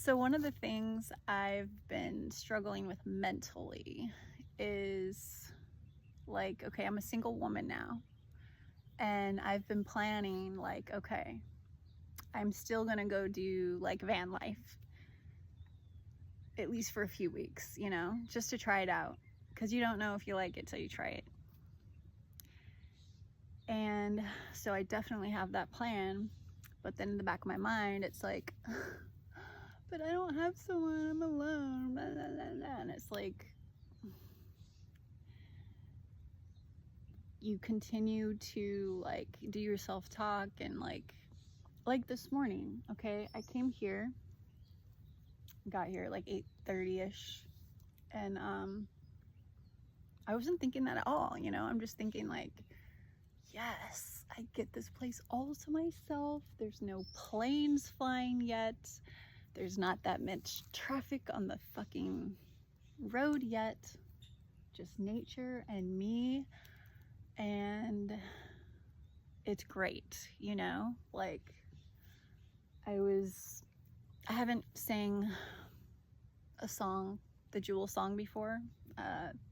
So one of the things I've been struggling with mentally is like, okay, I'm a single woman now, and I've been planning like, okay, I'm still gonna go do like van life, at least for a few weeks, you know, just to try it out, because you don't know if you like it till you try it. And so I definitely have that plan, but then in the back of my mind it's like, but I don't have someone, I'm alone, blah, blah, blah, blah. And it's like, you continue to like do your self-talk, and like this morning, okay, I came here, got here at like 8:30ish, and I wasn't thinking that at all, you know. I'm just thinking like, yes, I get this place all to myself, there's no planes flying yet, there's not that much traffic on the fucking road yet, just nature and me, and it's great, you know. Like, I haven't sang a song, the Jewel song, before,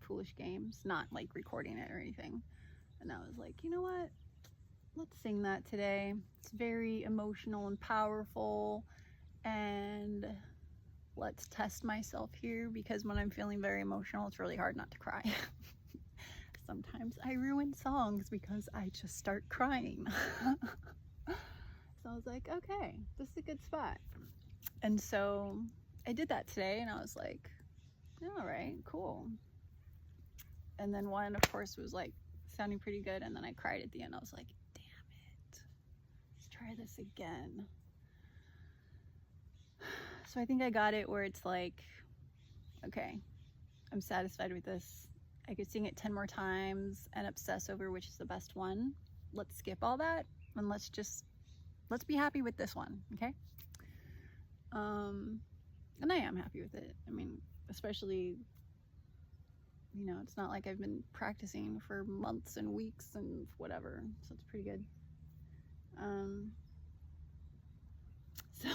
Foolish Games, not like recording it or anything, and I was like, you know what, let's sing that today. It's very emotional and powerful, and let's test myself here, because when I'm feeling very emotional, it's really hard not to cry. Sometimes I ruin songs because I just start crying. So I was like, okay, this is a good spot. And so I did that today, and I was like, all right, cool. And then one, of course, was like sounding pretty good, and then I cried at the end. I was like, damn it, let's try this again. So I think I got it where it's like, okay, I'm satisfied with this. I could sing it 10 more times and obsess over which is the best one. Let's skip all that, and let's be happy with this one, okay? And I am happy with it. I mean, especially, you know, it's not like I've been practicing for months and weeks and whatever, so it's pretty good. So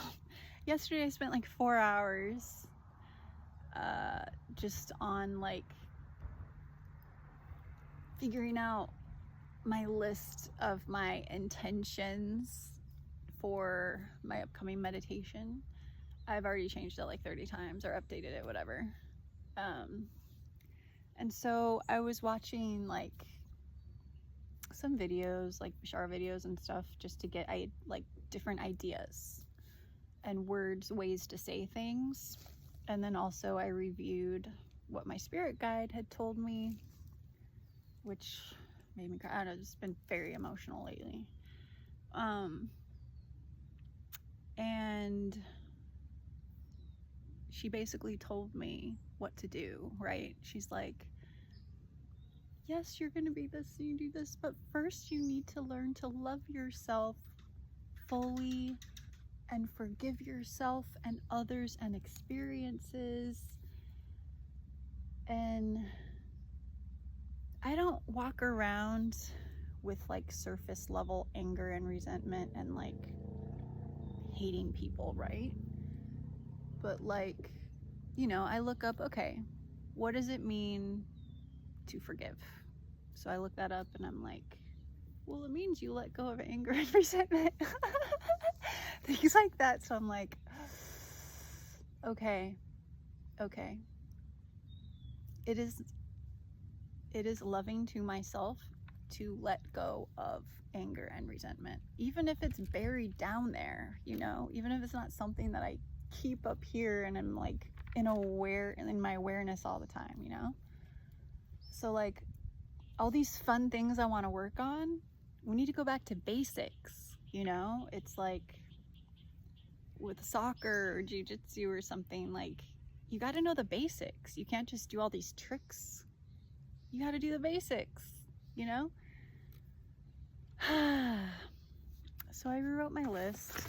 yesterday I spent like 4 hours just on like figuring out my list of my intentions for my upcoming meditation. I've already changed it like 30 times or updated it, whatever. And so I was watching like some videos, like Bashar videos and stuff, just to get like different ideas and words, ways to say things. And then also I reviewed what my spirit guide had told me, which made me cry. I don't know, it's been very emotional lately. And she basically told me what to do, right? She's like, yes, you're gonna be this, you do this, but first you need to learn to love yourself fully and forgive yourself and others and experiences. And I don't walk around with like surface level anger and resentment and like hating people, right? But like, you know, I look up, okay, what does it mean to forgive? So I look that up, and I'm like, well, it means you let go of anger and resentment. Things like that. So I'm like, okay. It is loving to myself to let go of anger and resentment, even if it's buried down there, you know, even if it's not something that I keep up here and I'm like in my awareness all the time, you know. So like all these fun things I want to work on, we need to go back to basics, you know. It's like with soccer or jiu-jitsu or something, like you got to know the basics. You can't just do all these tricks. You got to do the basics, you know. So I rewrote my list.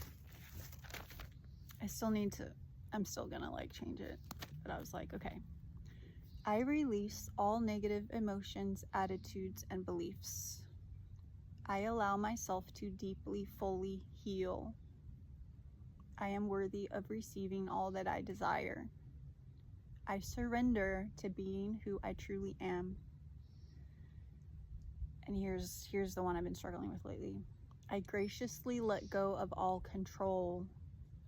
I'm still gonna like change it, but I was like, okay, I release all negative emotions, attitudes, and beliefs. I allow myself to deeply, fully heal. I am worthy of receiving all that I desire. I surrender to being who I truly am. And here's the one I've been struggling with lately. I graciously let go of all control.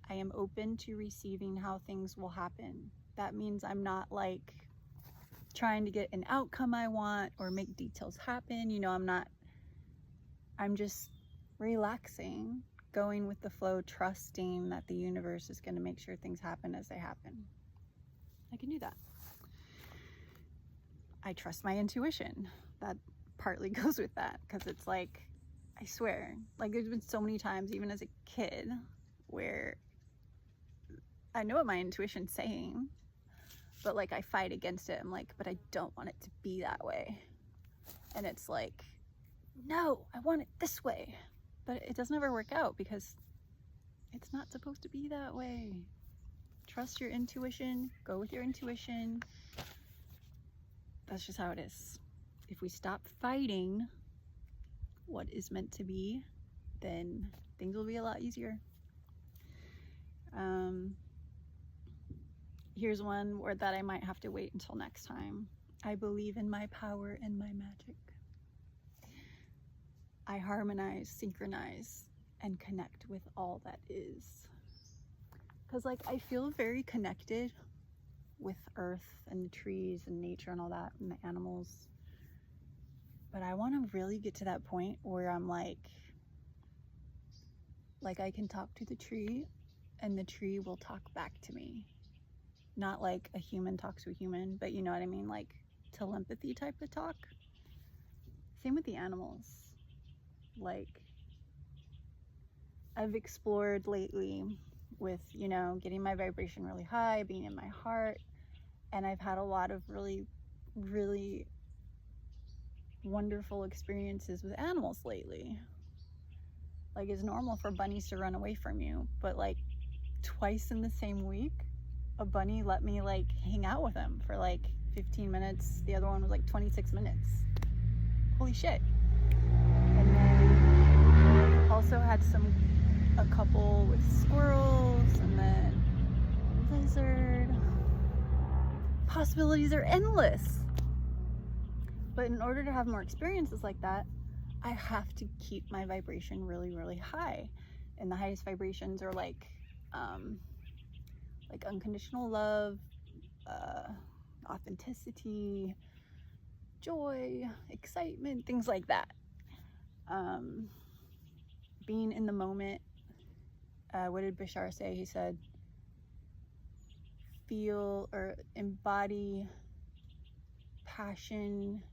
I am open to receiving how things will happen. That means I'm not like trying to get an outcome I want or make details happen. You know, I'm just relaxing, going with the flow, trusting that the universe is going to make sure things happen as they happen. I can do that. I trust my intuition. That partly goes with that, because it's like, I swear, like there's been so many times, even as a kid, where I know what my intuition's saying, but like I fight against it. I'm like, but I don't want it to be that way. And it's like, no, I want it this way. But it doesn't ever work out because it's not supposed to be that way. Trust your intuition, go with your intuition. That's just how it is. If we stop fighting what is meant to be, then things will be a lot easier. Here's one where that I might have to wait until next time. I believe in my power and my magic. I harmonize, synchronize, and connect with all that is. Because like I feel very connected with earth and the trees and nature and all that and the animals. But I want to really get to that point where I'm like I can talk to the tree and the tree will talk back to me. Not like a human talks to a human, but you know what I mean? Like telepathy type of talk. Same with the animals. Like I've explored lately with, you know, getting my vibration really high, being in my heart. And I've had a lot of really, really wonderful experiences with animals lately. Like it's normal for bunnies to run away from you, but like twice in the same week, a bunny let me like hang out with him for like 15 minutes. The other one was like 26 minutes. Holy shit. And then also had a couple with squirrels and then lizard. Possibilities are endless. But in order to have more experiences like that, I have to keep my vibration really, really high. And the highest vibrations are like unconditional love, authenticity, joy, excitement, things like that. Being in the moment. What did Bashar say? He said, feel or embody passion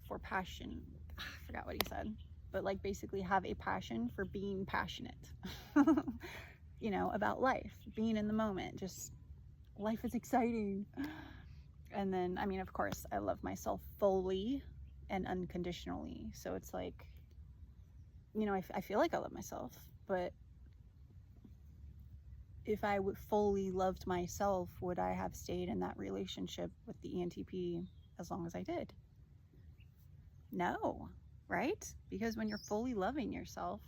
for passion. I forgot what he said, but like basically have a passion for being passionate, you know, about life, being in the moment, just life is exciting. And then, I mean, of course, I love myself fully and unconditionally. So it's like, you know, I feel like I love myself, but if I would fully loved myself, would I have stayed in that relationship with the ENTP as long as I did? No, right? Because when you're fully loving yourself,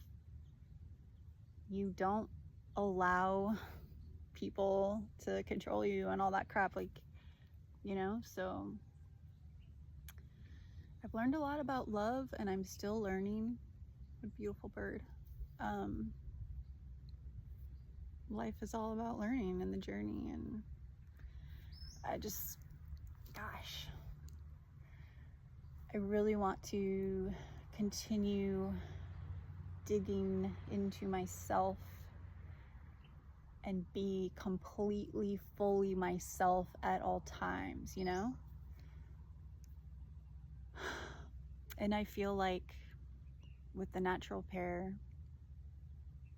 you don't allow people to control you and all that crap, like, you know. So I've learned a lot about love, and I'm still learning. A beautiful bird. Life is all about learning and the journey, and I just, gosh, I really want to continue digging into myself and be completely, fully myself at all times, you know? And I feel like with the natural pair,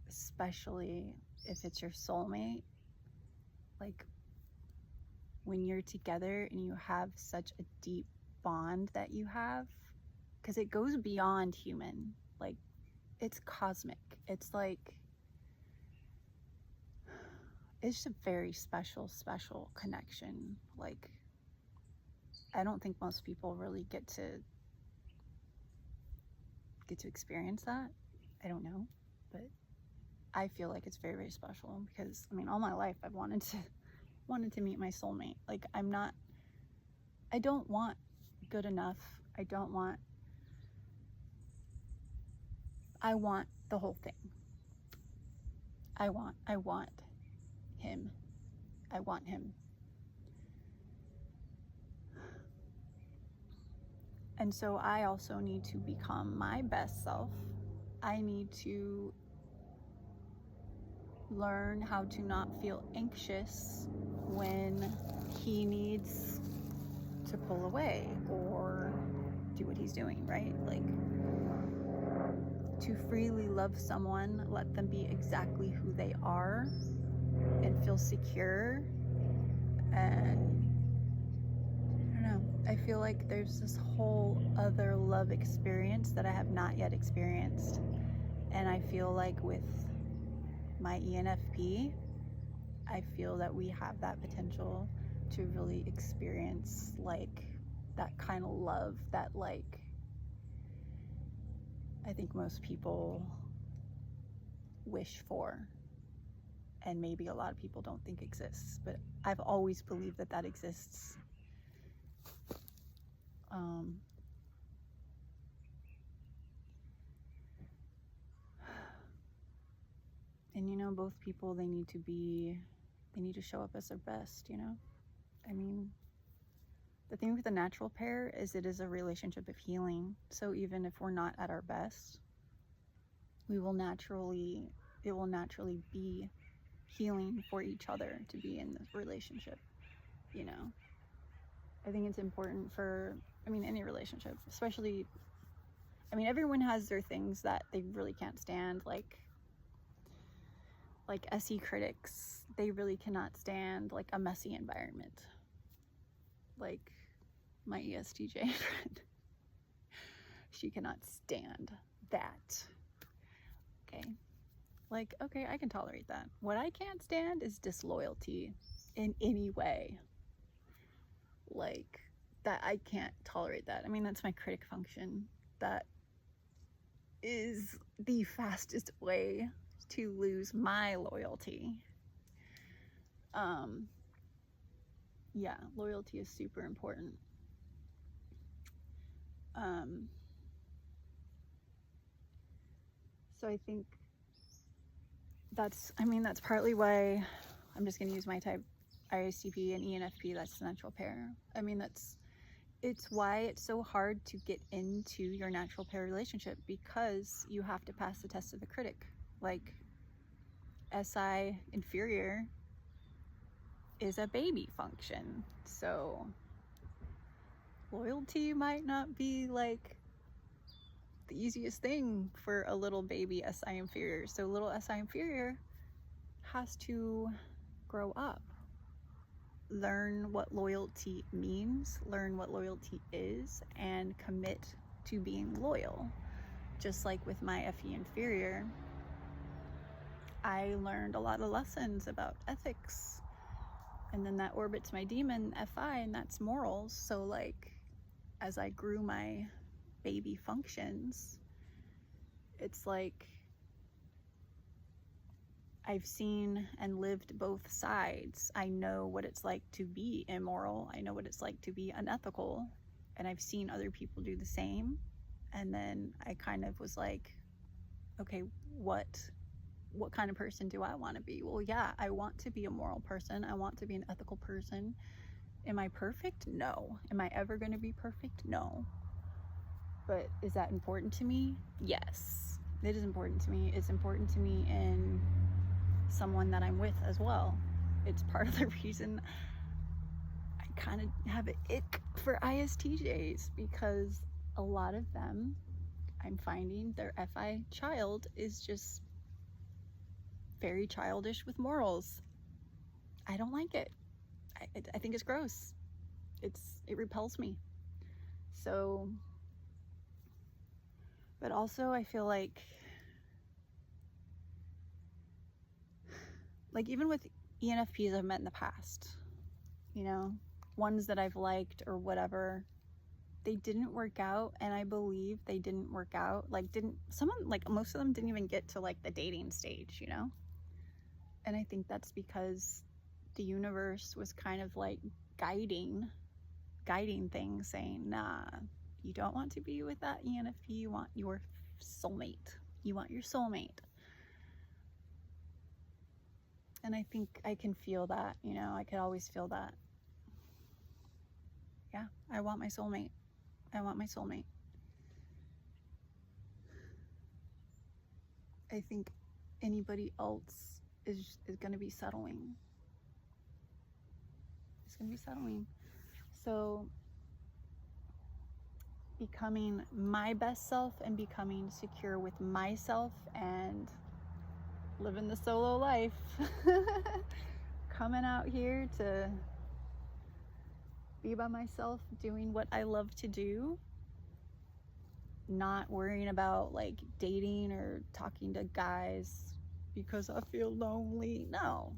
especially if it's your soulmate, like when you're together and you have such a deep bond that you have, because it goes beyond human, like it's cosmic. It's like, it's just a very special connection. Like, I don't think most people really get to experience that. I don't know, but I feel like it's very, very special because, I mean, all my life I've wanted to meet my soulmate. Like, I don't want good enough. I want the whole thing. I want him. I want him. And so I also need to become my best self. I need to learn how to not feel anxious when he needs to pull away or do what he's doing, right? Like, to freely love someone, let them be exactly who they are and feel secure. And I don't know, I feel like there's this whole other love experience that I have not yet experienced. And I feel like with my ENFP, I feel that we have that potential to really experience like that kind of love that, like, I think most people wish for, and maybe a lot of people don't think exists, but I've always believed that that exists. And you know, both people, they need to show up as their best, you know? I mean, the thing with the natural pair is it is a relationship of healing. So even if we're not at our best, it will naturally be healing for each other to be in this relationship, you know? I think it's important for, I mean, any relationship, especially, I mean, everyone has their things that they really can't stand, like SE critics, they really cannot stand like a messy environment. Like my ISTJ friend, she cannot stand that. Okay, like, okay, I can tolerate that. What I can't stand is disloyalty in any way. Like, that, I can't tolerate that. I mean, that's my critic function. That is the fastest way to lose my loyalty. Yeah, loyalty is super important. So I think that's partly why I'm just going to use my type, ISTP and ENFP. That's the natural pair. I mean, it's why it's so hard to get into your natural pair relationship, because you have to pass the test of the critic. Like, SI inferior is a baby function, so loyalty might not be like the easiest thing for a little baby SI inferior. So little SI inferior has to grow up, learn what loyalty means, learn what loyalty is, and commit to being loyal. Just like with my FE inferior, I learned a lot of lessons about ethics, and then that orbits my demon FI, and that's morals. So like, as I grew my baby functions, it's like I've seen and lived both sides. I know what it's like to be immoral. I know what it's like to be unethical, and I've seen other people do the same. And then I kind of was like, okay, what kind of person do I want to be? Well, yeah, I want to be a moral person. I want to be an ethical person. Am I perfect? No. Am I ever going to be perfect? No. But is that important to me? Yes, it is important to me. It's important to me in someone that I'm with as well. It's part of the reason I kind of have an ick for ISTJs, because a lot of them, I'm finding their FI child is just very childish with morals. I don't like it. I think it's gross. It repels me. So, but also I feel like even with ENFPs I've met in the past, you know, ones that I've liked or whatever, they didn't work out, and I believe they didn't work out. Like, most of them didn't even get to like the dating stage, you know? And I think that's because the universe was kind of like guiding things, saying, nah, you don't want to be with that ENFP, you want your soulmate. You want your soulmate. And I think I can feel that, you know, I could always feel that. Yeah, I want my soulmate. I want my soulmate. I think anybody else is going to be settling. It's going to be settling. So becoming my best self and becoming secure with myself and living the solo life. Coming out here to be by myself, doing what I love to do, not worrying about like dating or talking to guys because I feel lonely. No,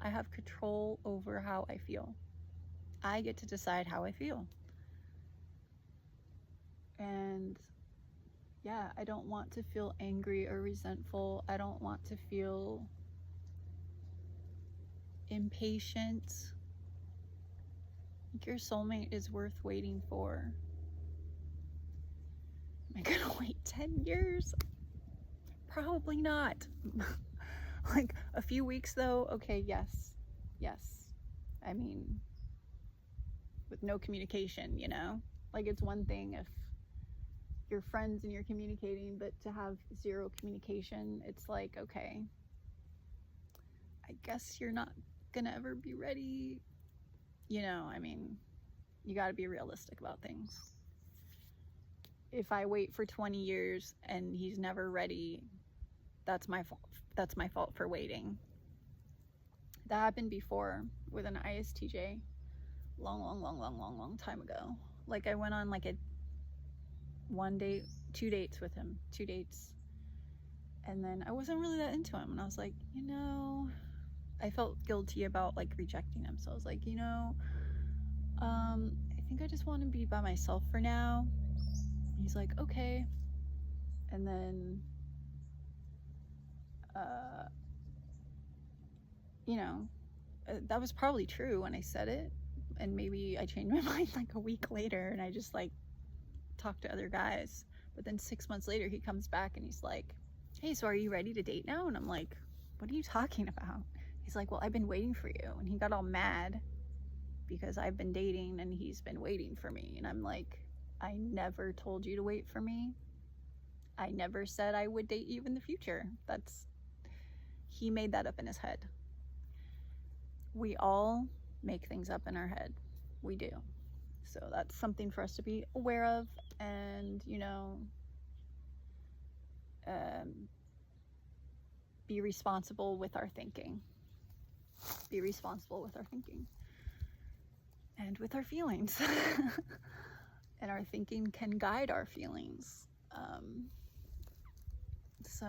I have control over how I feel. I get to decide how I feel. And yeah, I don't want to feel angry or resentful. I don't want to feel impatient. I think your soulmate is worth waiting for. Am I gonna wait 10 years? Probably not. Like a few weeks though, okay, yes. I mean, with no communication, you know? Like, it's one thing if you're friends and you're communicating, but to have zero communication, it's like, okay, I guess you're not gonna ever be ready. You know, I mean, you gotta be realistic about things. If I wait for 20 years and he's never ready, that's my fault. That's my fault for waiting. That happened before with an ISTJ. Long time ago. Like, I went on like a 2 dates with him. 2 dates. And then I wasn't really that into him. And I was like, you know, I felt guilty about like rejecting him. So I was like, you know, I think I just want to be by myself for now. And he's like, okay. And then, you know, that was probably true when I said it. And maybe I changed my mind like a week later and I just like talked to other guys. But then 6 months later, he comes back and he's like, hey, so are you ready to date now? And I'm like, what are you talking about? He's like, well, I've been waiting for you. And he got all mad because I've been dating and he's been waiting for me. And I'm like, I never told you to wait for me. I never said I would date you in the future. He made that up in his head. We all make things up in our head. We do. So that's something for us to be aware of and, you know, be responsible with our thinking. Be responsible with our thinking. And with our feelings. And our thinking can guide our feelings. So,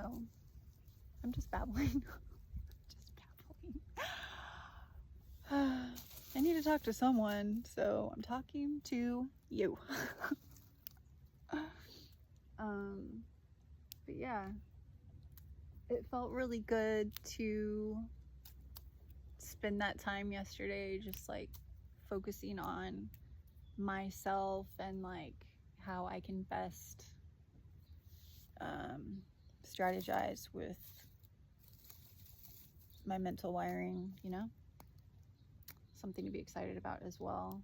I'm just babbling. I need to talk to someone, so I'm talking to you. But yeah, it felt really good to spend that time yesterday just like focusing on myself and like how I can best strategize with my mental wiring, you know? Something to be excited about as well.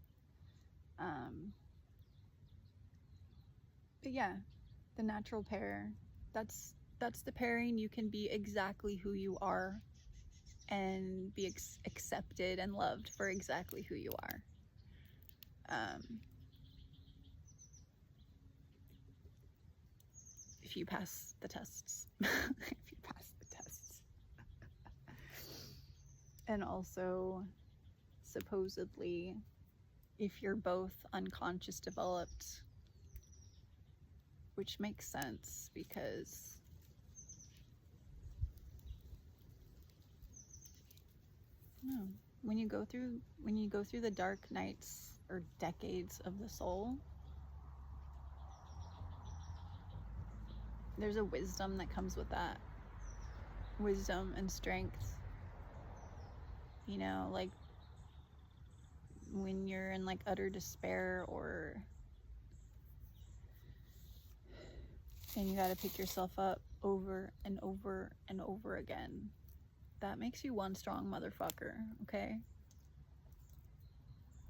But yeah, the natural pair, that's the pairing. You can be exactly who you are and be accepted and loved for exactly who you are. If you pass the tests. And also, supposedly, if you're both unconscious developed, which makes sense because when you go through the dark nights or decades of the soul, there's a wisdom that comes with that. Wisdom and strength. You know, like when you're in like utter despair and you gotta pick yourself up over and over and over again. That makes you one strong motherfucker, okay?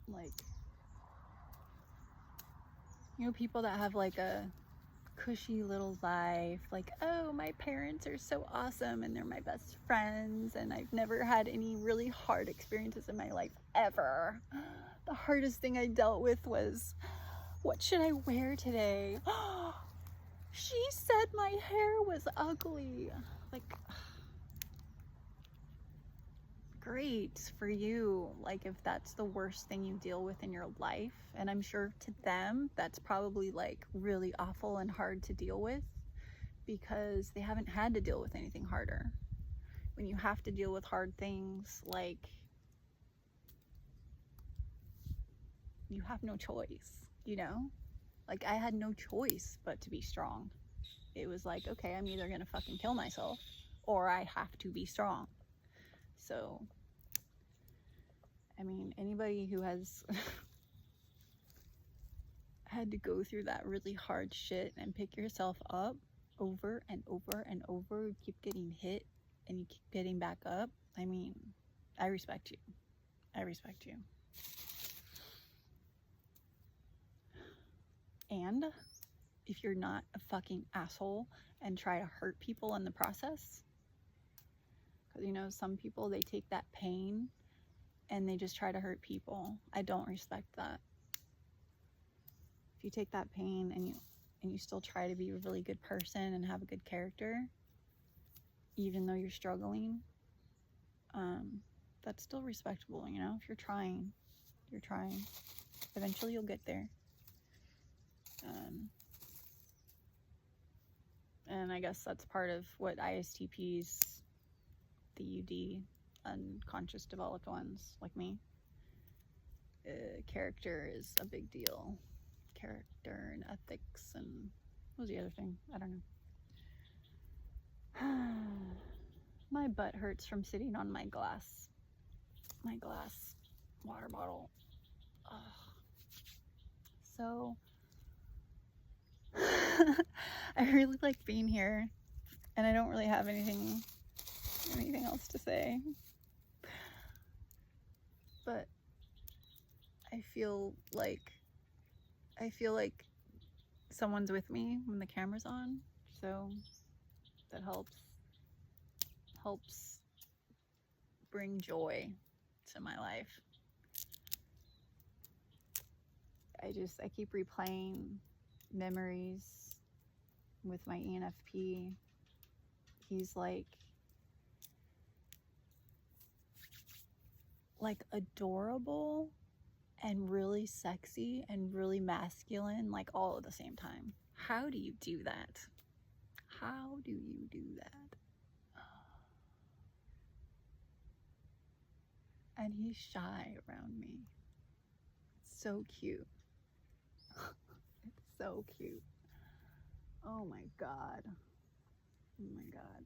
Like, you know, people that have like a cushy little life, like, oh, my parents are so awesome and they're my best friends and I've never had any really hard experiences in my life ever. The hardest thing I dealt with was, what should I wear today? She said my hair was ugly. Like, great for you. Like, if that's the worst thing you deal with in your life, and I'm sure to them that's probably like really awful and hard to deal with because they haven't had to deal with anything harder. When you have to deal with hard things, like, you have no choice, you know? Like, I had no choice but to be strong. It was like, okay, I'm either gonna fucking kill myself or I have to be strong. So, I mean, anybody who has had to go through that really hard shit and pick yourself up over and over and over, you keep getting hit and you keep getting back up, I mean, I respect you. I respect you. And if you're not a fucking asshole and try to hurt people in the process, because, you know, some people, they take that pain and they just try to hurt people. I don't respect that. If you take that pain and you still try to be a really good person and have a good character, even though you're struggling, that's still respectable, you know? If you're trying. Eventually you'll get there. And I guess that's part of what ISTPs, the UD, unconscious developed ones like me, character is a big deal. Character and ethics and what was the other thing? I don't know. My butt hurts from sitting on my glass water bottle. Ugh. So I really like being here, and I don't really have anything else to say, but I feel like someone's with me when the camera's on, so that helps bring joy to my life. I keep replaying memories with my ENFP. He's like adorable and really sexy and really masculine, like all at the same time. How do you do that? How do you do that? And he's shy around me. It's so cute. It's so cute. Oh my God. Oh my God.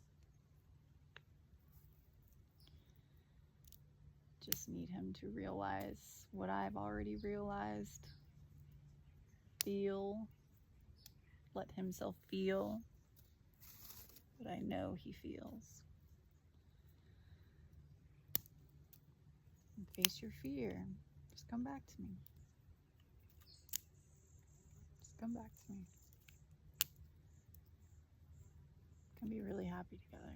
Just need him to realize what I've already realized. Feel. Let himself feel what I know he feels. And face your fear. Just come back to me. Just come back to me. We can be really happy together.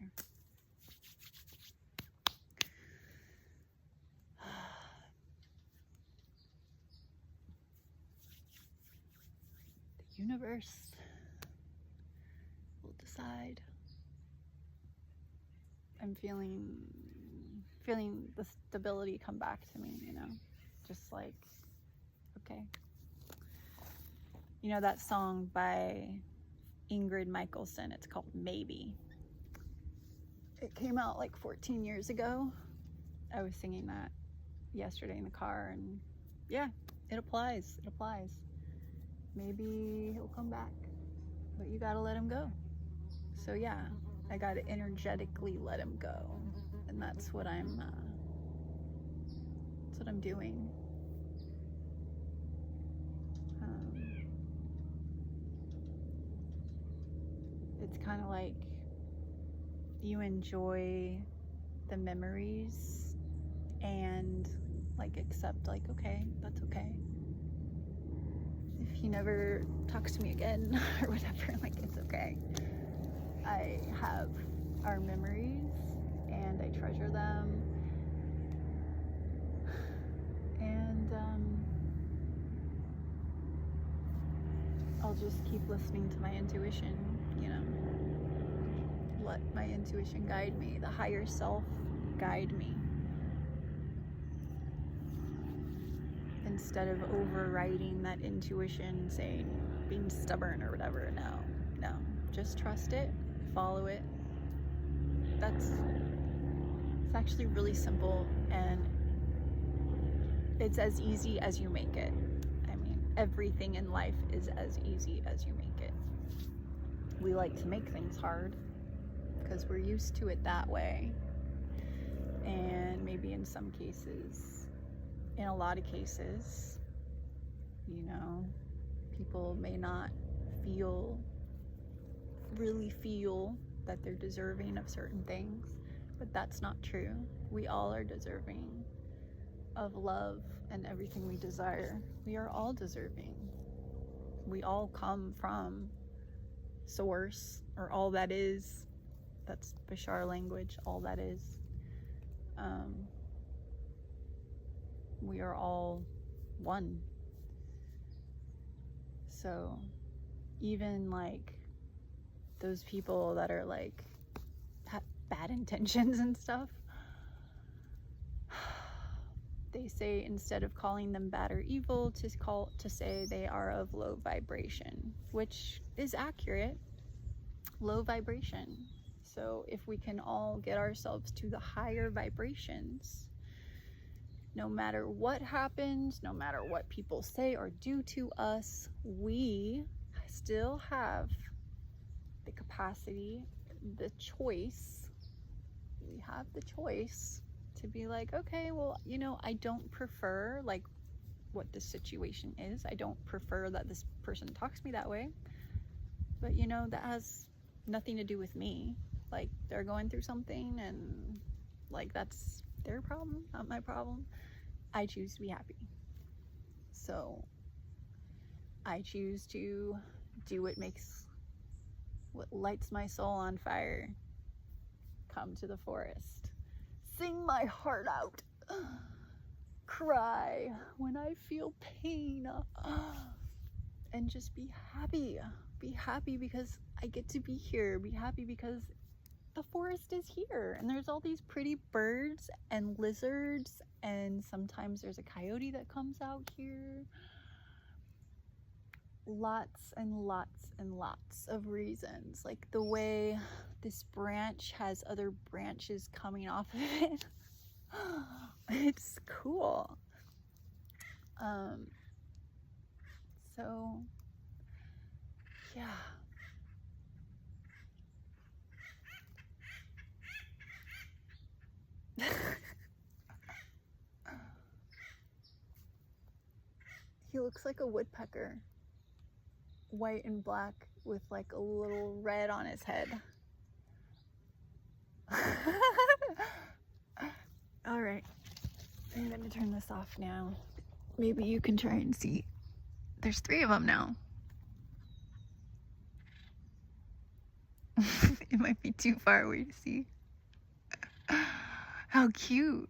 The universe will decide. I'm feeling the stability come back to me, you know, just like, okay. You know that song by Ingrid Michaelson, it's called Maybe. It came out like 14 years ago. I was singing that yesterday in the car, and yeah, It applies. It applies. Maybe he'll come back, but you gotta let him go. So yeah, I gotta energetically let him go, and that's what I'm doing. It's kind of like you enjoy the memories and like accept, like, okay, that's okay. If he never talks to me again or whatever, like, it's okay. I have our memories and I treasure them, and I'll just keep listening to my intuition, you know. Let my intuition guide me, the higher self guide me, instead of overriding that intuition, saying, being stubborn or whatever. No, just trust it, follow it. It's actually really simple, and it's as easy as you make it. I mean, everything in life is as easy as you make it. We like to make things hard because we're used to it that way. And maybe in some cases, in a lot of cases, you know, people may not really feel that they're deserving of certain things, but that's not true. We all are deserving of love and everything we desire. We are all deserving. We all come from source, or all that is. That's Bashar language, all that is. We are all one. So even like those people that are like have bad intentions and stuff, they say instead of calling them bad or evil, to say they are of low vibration, which is accurate. Low vibration. So if we can all get ourselves to the higher vibrations, no matter what happens, no matter what people say or do to us, we still have the capacity, the choice. We have the choice to be like, okay, well, you know, I don't prefer like what the situation is. I don't prefer that this person talks to me that way. But you know, that has nothing to do with me. Like, they're going through something, and like, that's their problem, not my problem. I choose to be happy. So I choose to do what lights my soul on fire. Come to the forest, sing my heart out, cry when I feel pain, and just be happy. Be happy because I get to be here. Be happy because the forest is here, and there's all these pretty birds and lizards, and sometimes there's a coyote that comes out here. Lots and lots and lots of reasons, like the way this branch has other branches coming off of it. It's cool. So yeah. He looks like a woodpecker, white and black with like a little red on his head. All right, I'm gonna turn this off now. Maybe you can try and see. There's 3 of them now. It might be too far away to see. How cute.